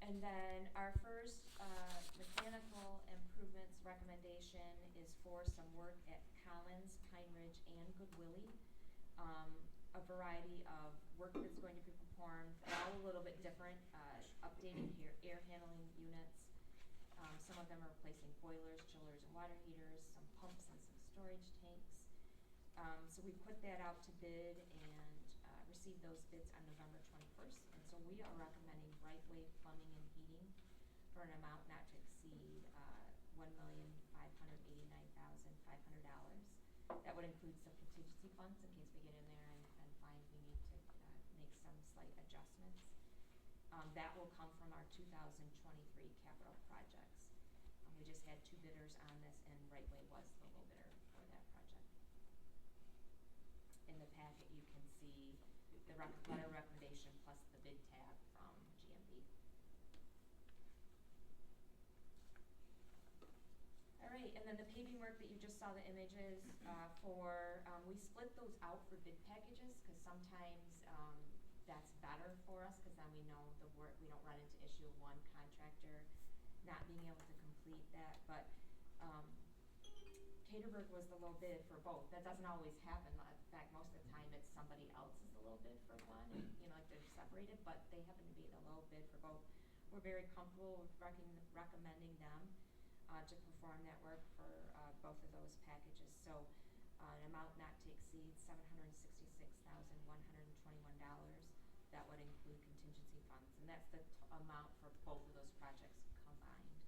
And then our first mechanical improvements recommendation is for some work at Collins, Pine Ridge, and Goodwillie. A variety of work that's going to be performed, all a little bit different, updating air handling units. Some of them are replacing boilers, chillers, and water heaters, some pumps and some storage tanks. So we put that out to bid and received those bids on November 21st. And so we are recommending Right Way Plumbing and Heating for an amount not to exceed $1,589,500. That would include some contingency funds in case we get in there and find we need to make some slight adjustments. That will come from our 2023 capital projects. We just had 2 bidders on this, and Right Way was the low bidder for that project. In the packet, you can see the letter recommendation plus the bid tab from GMB. All right, and then the paving work that you just saw the images for, we split those out for bid packages because sometimes that's better for us because then we know the work, we don't run into issue of one contractor not being able to complete that. But Caterberg was the low bid for both. That doesn't always happen. In fact, most of the time it's somebody else is the low bid for one, and like they're separated, but they happen to be the low bid for both. We're very comfortable with recommending them to perform that work for both of those packages. So an amount not to exceed $766,121. That would include contingency funds, and that's the amount for both of those projects combined.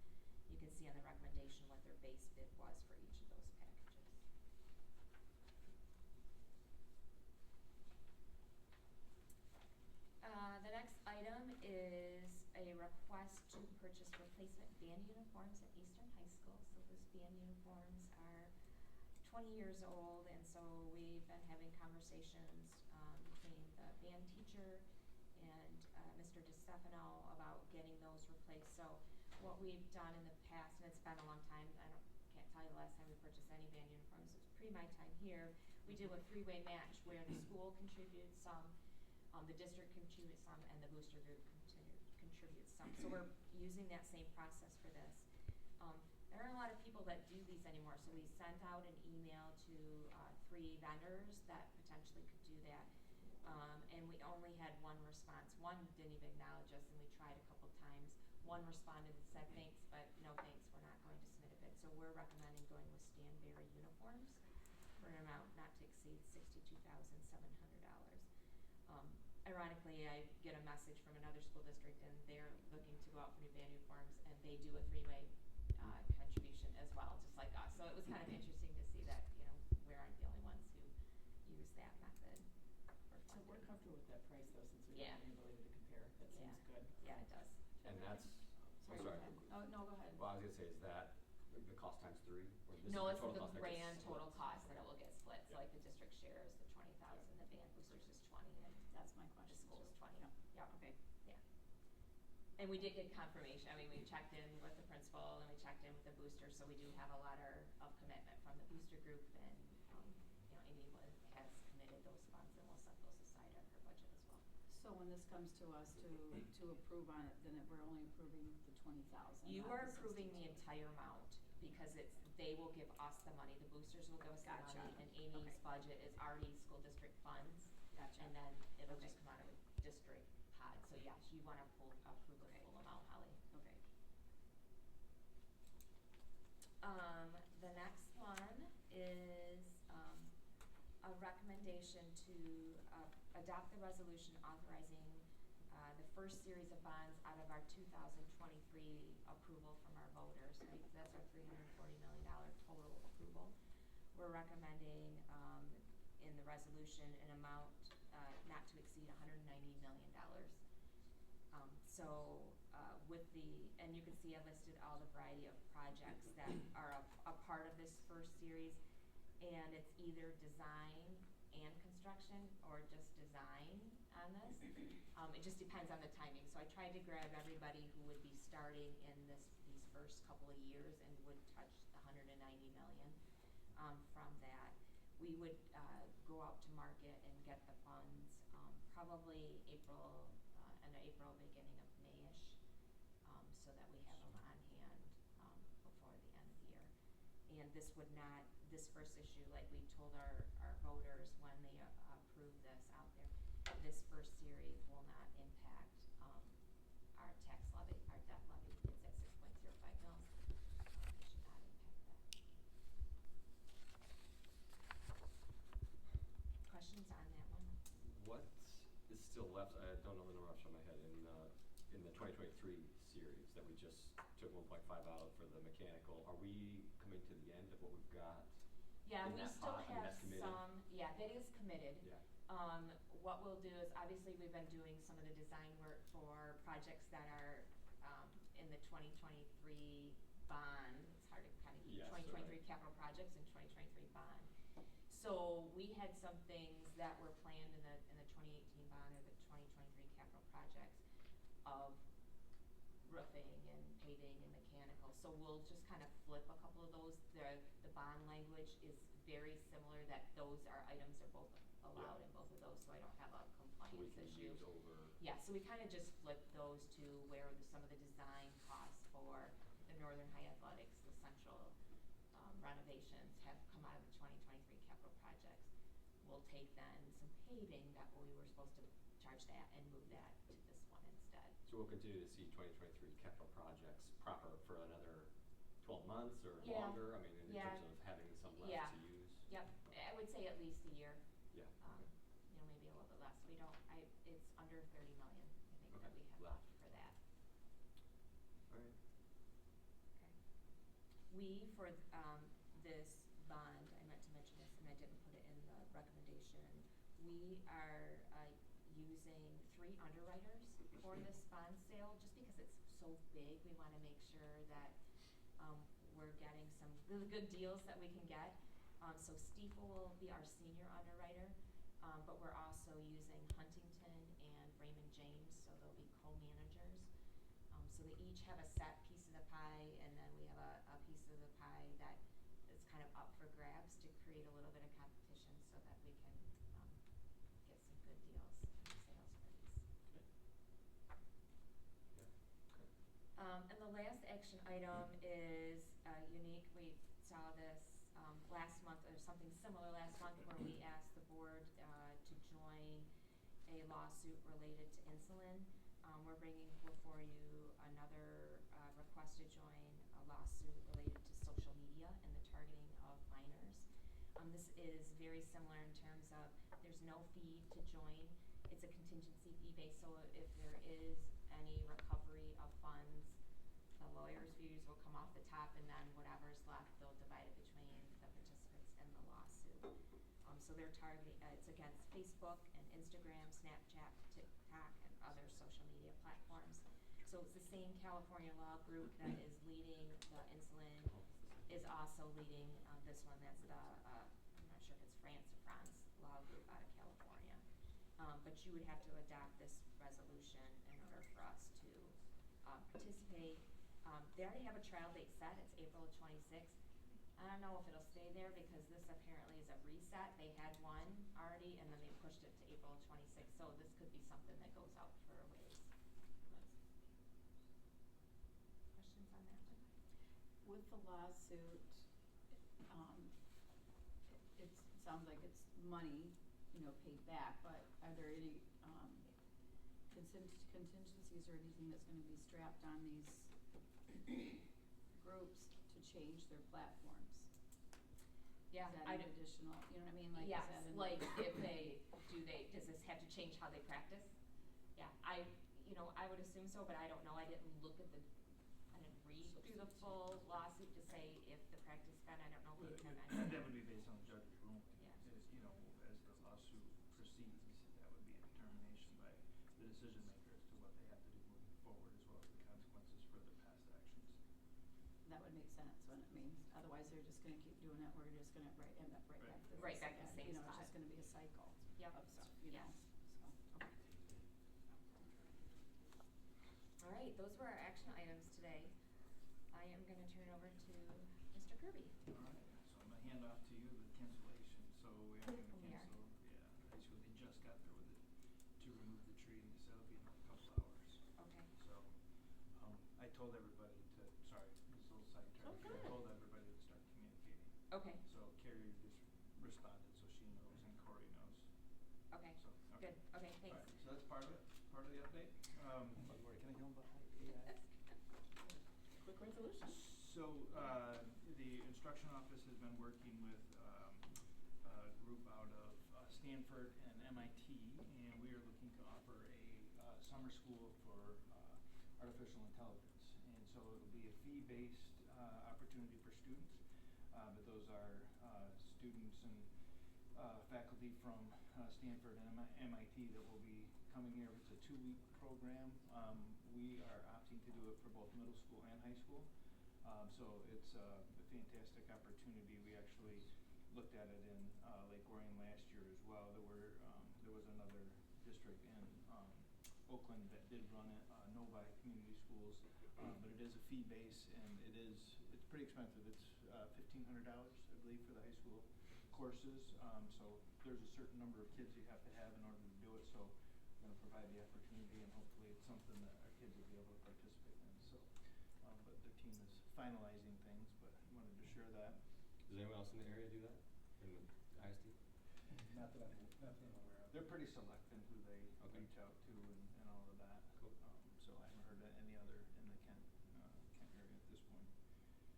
You can see on the recommendation what their base bid was for each of those packages. The next item is a request to purchase replacement band uniforms at Eastern High School. So those band uniforms are 20 years old, and so we've been having conversations between the band teacher and Mr. DeStefano about getting those replaced. So what we've done in the past, and it's been a long time, can't tell you the last time we purchased any band uniforms, it was pre my time here, we do a 3-way match where the school contributed some, the district contributes some, and the booster group contributes some. So we're using that same process for this. There aren't a lot of people that do these anymore, so we sent out an email to 3 vendors that potentially could do that. And we only had 1 response. 1 didn't even acknowledge us, and we tried a couple times. 1 responded and said thanks, but no thanks, we're not going to submit a bid. So we're recommending going with Stanberry uniforms for an amount not to exceed $62,700. Ironically, I get a message from another school district, and they're looking to go out for new band uniforms, and they do a 3-way contribution as well, just like us. So it was kind of interesting to see that, we aren't the only ones who use that method. So we're comfortable with that price, though, since we don't have the ability to compare. That seems good. Yeah, it does. And that's, sorry. Oh, no, go ahead. Well, I was going to say, is that the cost times 3? Or this no, is it's the cost grand total cost that it will get split. So like the district share is the $20,000, the band boosters is 20, and that's my question. The school is 20. Yeah. Okay. Yeah. And we did get confirmation. I mean, we checked in with the principal and we checked in with the booster, so we do have a letter of commitment from the booster group, and Amy has committed those funds, and we'll set those aside on her budget as well. So when this comes to us to approve on it, then we're only approving the 20,000. You are approving the entire amount because they will give us the money. The boosters will give us the money, and Amy's budget is already school district funds. Gotcha. And then it'll just come out of a district pod. So yes, you want to approve the full amount, Holly. Okay. The next one is a recommendation to adopt the resolution authorizing the first series of bonds out of our 2023 approval from our voters. That's our $340 million total approval. We're recommending in the resolution an amount not to exceed $190 million. And you can see I listed all the variety of projects that are a part of this first series, and it's either design and construction or just design on this. It just depends on the timing. So I tried to grab everybody who would be starting in these first couple of years and would touch the $190 million from that. We would go out to market and get the funds probably end of April, beginning of May-ish. so that we have them on hand, before the end of the year. And this would not, this first issue, like we told our voters when they approved this out there, this first series will not impact, our tax levy, our debt levy. It's at 6.05 mils. It should not impact that. Questions on that one? What is still left, I don't know the number off the top of my head, in the 2023 series that we just took 1.5 out of for the mechanical, are we coming to the end of what we've got? Yeah, in we that still pot? I mean, have that's committed. some, yeah, that is committed. Yeah. What we'll do is, obviously, we've been doing some of the design work for projects that are, in the 2023 bond. It's hard to kind of keep Yes, 2023 right. capital projects and 2023 bond. So we had some things that were planned in the 2018 bond or the 2023 capital projects of roofing and paving and mechanical. So we'll just kind of flip a couple of those. The bond language is very similar, that those are items are both allowed in both of those, so I don't have a So we compliance can issue. use over. Yeah, so we kind of just flipped those to where some of the design costs for the Northern High Athletics, the central renovations have come out of the 2023 capital projects. We'll take then some paving that we were supposed to charge that and move that to this one instead. So we'll continue to see 2023 capital projects proper for another 12 months or Yeah. longer? I mean, in Yeah. terms of having some left Yeah. to use? Yep, I would say at least a year. Yeah. You know, maybe a little bit less. It's under 30 million, I think, that Okay, we have left. left for that. All right. We, for this bond, I meant to mention this and I didn't put it in the recommendation, we are using 3 underwriters for this bond sale, just because it's so big. We want to make sure that we're getting some really good deals that we can get. So Stiefel will be our senior underwriter, but we're also using Huntington and Raymond James, so they'll be co-managers. So they each have a set piece of the pie, and then we have a piece of the pie that is kind of up for grabs to create a little bit of competition so that we can get some good deals in the sales for these. Yeah. And the last action item is unique. We saw this last month, or something similar last month, where we asked the board to join a lawsuit related to insulin. We're bringing before you another request to join a lawsuit related to social media and the targeting of minors. This is very similar in terms of there's no fee to join. It's a contingency fee base, so if there is any recovery of funds, the lawyer's fees will come off the top, and then whatever's left, they'll divide it between the participants in the lawsuit. So they're targeting, it's against Facebook and Instagram, Snapchat, TikTok, and other social media platforms. So it's the same California law group that is leading the insulin, is also leading this one. That's the, I'm not sure if it's France law group out of California. But you would have to adopt this resolution in order for us to participate. They already have a trial date set. It's April 26th. I don't know if it'll stay there because this apparently is a reset. They had one already, and then they pushed it to April 26th. So this could be something that goes out for a ways. Questions on that one? With the lawsuit, it sounds like it's money, paid back, but are there any contingencies or anything that's going to be strapped on these groups to change their platforms? Yeah, Is that an additional, you know what I mean? Like, yes, is that like if does this have to change how they practice? Yeah, I would assume so, but I don't know. I didn't read through the full lawsuit to say if the practice got, I don't know if we can. That would be based on the judge's ruling. Yeah. As the lawsuit proceeds, that would be a determination by the decision maker as to what they have to do moving forward, as well as the consequences for their past actions. That would make sense when it means, otherwise they're just gonna keep doing it, we're just gonna end up right back to this. Right back to the again. same It's spot. just gonna be a cycle Yep. of stuff, Yes. so. All right, those were our action items today. I am going to turn it over to Mr. Kirby. All right, so I'm gonna hand off to you the cancellation, so we are gonna We are. cancel, basically they just got there with it, to remove the tree, so it'll be in a couple hours. Okay. So, I told everybody to, sorry, this is a little sidetrack. Okay. I told everybody to start communicating. Okay, So Carrie just responded, so she knows, and Corey knows. okay, So, okay. good, okay, thanks. All right, so that's part of it, part of the update. One more, can I go about AI? Quick resolution. So, the instruction office has been working with, a group out of Stanford and MIT, and we are looking to offer a, summer school for, artificial intelligence. And so it'll be a fee-based, opportunity for students, but those are, students and, faculty from, Stanford and MIT that will be coming here. It's a 2-week program. We are opting to do it for both middle school and high school. So it's a fantastic opportunity. We actually looked at it in Lake Orion last year as well. There was another district in Oakland that did run it, Novi Community Schools, but it is a fee base, and it's pretty expensive. It's $1,500, I believe, for the high school courses. So there's a certain number of kids you have to have in order to do it. So we're going to provide the opportunity, and hopefully it's something that our kids will be able to participate in. So, but the team is finalizing things, but I wanted to share that. Does anyone else in the area do that, in the ISD? Not that I'm aware of. They're pretty select in who they Okay. reach out to and all of that. Cool. So I haven't heard of any other in the Kent area at this point.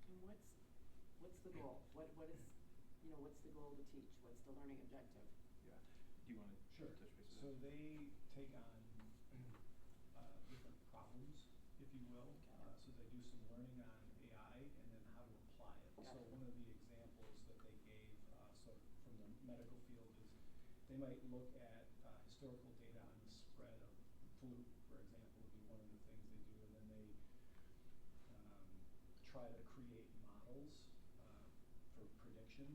And what's the goal? What is, what's the goal to teach? What's the learning objective? Yeah. Do you want to Sure. touch base So with that? they take on different problems, if you will. Okay. So they do some learning on AI and then how to apply it. Got So it. one of the examples that they gave, so from the medical field is they might look at historical data on the spread of flu, for example, would be one of the things they do, and then they try to create models for prediction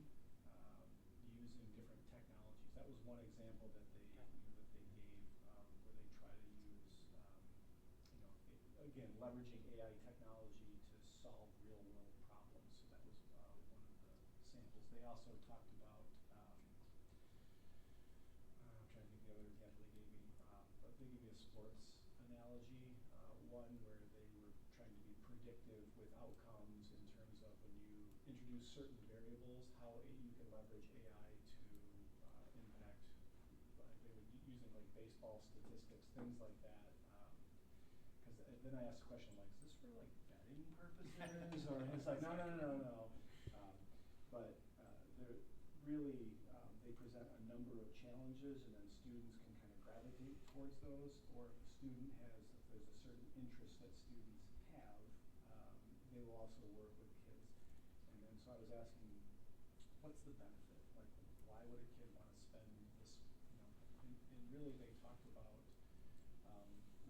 using different technologies. That was one example that they Okay. that they gave where they try to use again leveraging AI technology to solve real world problems. So that was one of the samples. They also talked about I'm trying to think of the other example they gave me, but they gave me a sports analogy, one where they were trying to be predictive with outcomes in terms of when you introduce certain variables, how you can leverage AI to impact. They were using like baseball statistics, things like that. Because then I asked the question, like, is this for like betting purposes, or it's like, no. But they're really they present a number of challenges, and then students can kind of gravitate towards those. Or if there's a certain interest that students have, they will also work with kids. And then so I was asking, what's the benefit? Like, why would a kid want to spend this? And really they talked about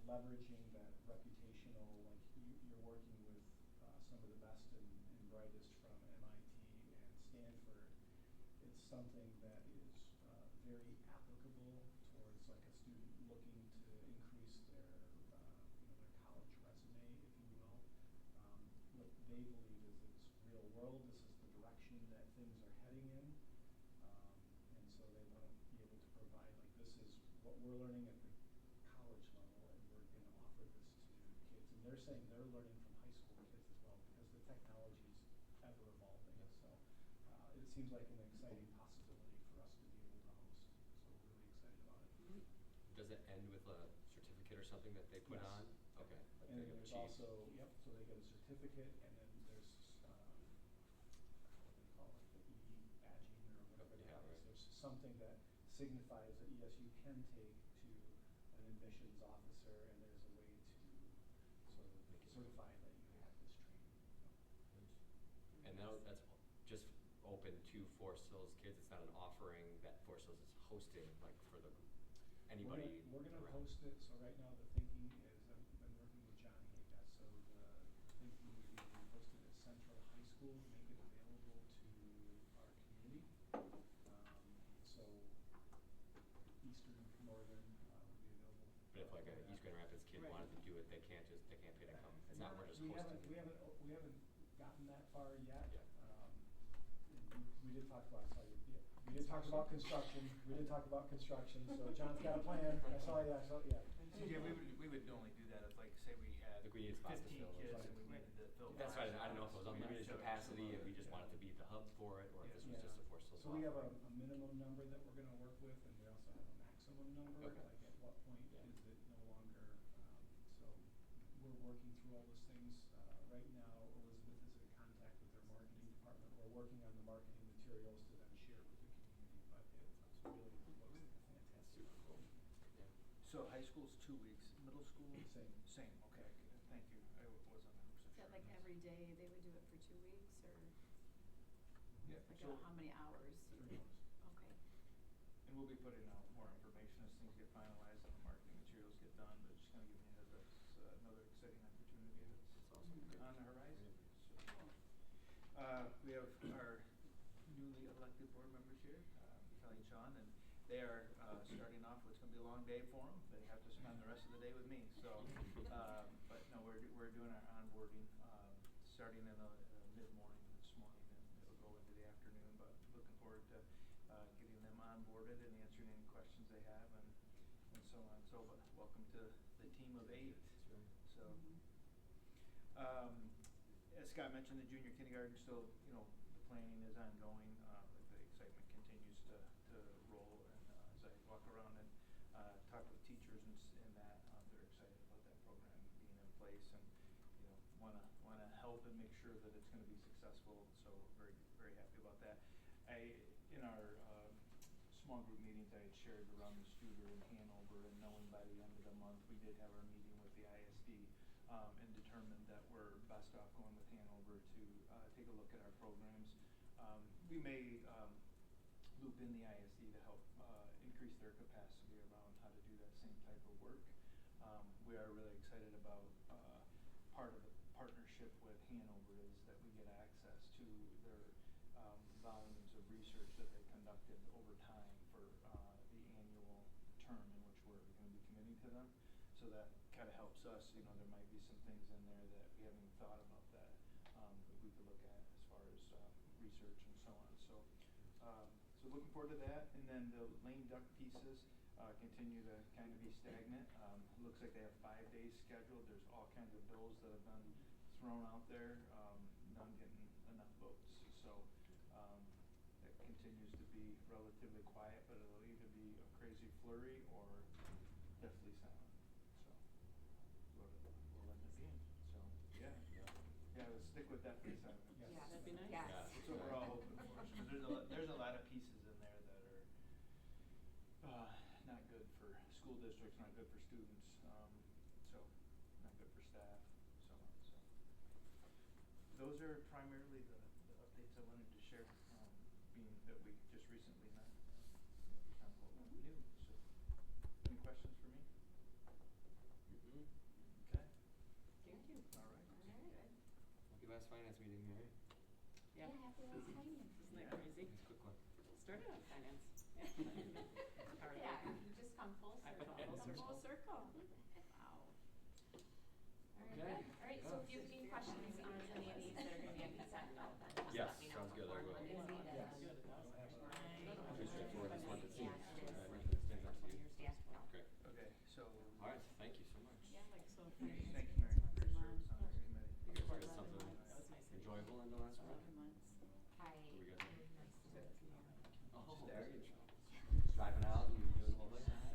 leveraging that reputational, like you're working with some of the best and brightest from MIT and Stanford. It's something that is very applicable towards like a student looking to increase their their college resume, if you will. What they believe is it's real world. This is the direction that things are heading in, and so they want to be able to provide like this is what we're learning at the college level, and we're going to offer this to kids. And they're saying they're learning from high school kids as well because the technology is ever evolving. Yep. So it seems like an exciting possibility for us to be able to host. So we're really excited about it. Does it end with a certificate or something that they put Yes. on? Okay. Like And they then there's achieve. also, so they get a certificate, and then there's, what do they call it, the e-badging or whatever Yeah, that is. right. There's something that signifies that, yes, you can take to an admissions officer, and there's a way to sort of Make it certify that you had this training. And now that's just open to Forest Hills kids. It's not an offering that Forest Hills is hosting, like for the anybody. We're gonna around. host it, so right now the thinking is, I've been working with Johnny Hayes, so the thinking would be to host it at Central High School, make it available to our community. So Eastern, Northern would be available. But if like a East Grand Rapids kid Right. wanted to do it, they can't pay to come. It's not we're just We hosting. haven't gotten that far yet. Yeah. We did talk about, I saw you, yeah, we did talk about construction, so John's got a plan, I saw, yeah. CJ, we would only do that if, like, say we had Like we we need spots to 15 fill. kids Right. and we needed to fill. That's right, I don't know if it was So we unlimited had to capacity and we just yeah. wanted to be the hub for it, or if this was Yeah. just a force to So we have a minimum number that we're gonna work with, and we also have a maximum number, Okay. like at what point Yeah. is it no longer, so we're working through all those things. Right now, Elizabeth is in contact with their marketing department. We're working on the marketing materials to then share with the community, but it's really looks like a fantastic. Super cool. Yeah. So high school's 2 weeks, middle school? Same. Same, okay, thank you, I wasn't 100% Is sure. that like every day they would do it for 2 weeks, or Yeah, like so, how many hours? 3 hours. Okay. and we'll be putting out more information as things get finalized and the marketing materials get done, but just kinda give me a heads up, it's another exciting opportunity That's awesome. that's on the horizon, so. Cool. We have our newly elected board members here, Kelly and Sean, and they are, starting off what's gonna be a long day for them. They have to spend the rest of the day with me, so, but no, we're doing our onboarding, starting in the mid-morning this morning, and it'll go into the afternoon, but looking forward to, getting them onboarded and answering any questions they have and so on. So, but welcome to the team of 8, That's right. so. As Scott mentioned, the junior kindergarten still, the planning is ongoing. The excitement continues to roll, and as I walk around and talk with teachers and that, they're excited about that program being in place, and wanna help and make sure that it's gonna be successful. So very very happy about that. In our small group meetings, I had shared around the Studer in Hanover, and knowing by the end of the month we did have our meeting with the ISD. And determined that we're best off going with Hanover to take a look at our programs. We may loop in the ISD to help increase their capacity around how to do that same type of work. We are really excited about part of the partnership with Hanover is that we get access to their volumes of research that they conducted over time for the annual term in which we're going to be committing to them. So that kind of helps us, there might be some things in there that we haven't even thought about that we could look at as far as research and so on. So looking forward to that. And then the lame duck pieces continue to kind of be stagnant. It looks like they have 5 days scheduled. There's all kinds of bills that have been thrown out there, none getting enough votes. So it continues to be relatively quiet, but it'll either be a crazy flurry or definitely silent. So we'll end up being. So yeah, let's stick with definitely silent. Yes. Yeah, that'd be nice. Yes. Yeah. That's what we're all hoping for. So there's a lot of pieces in there that are not good for school districts, not good for students, so not good for staff, so on. So those are primarily the updates I wanted to share, being that we just recently met, kind of what we knew. So any questions for me? Mm-mm. Okay. Thank you. All right. All right. Happy last finance meeting, Mary. Yeah. happy last finance. Isn't that Yeah. crazy? Nice quick one. Started on finance. Hardly. Yeah, you just come full I circle. went full circle. Wow. All Okay. right, all right, so if you have any questions on any of these that are gonna be on consent, then just Yes, let me know. sounds good, I will. What is Yes. needed. I don't have Pretty straightforward, just wanted to see. Yeah, it is. Stand up to you. Your staff will. Great. Okay, so. All right, thank you so much. Yeah, like so. Thank you, Mary, for your service on this committee. You guys That learned something was nice. enjoyable in the last one?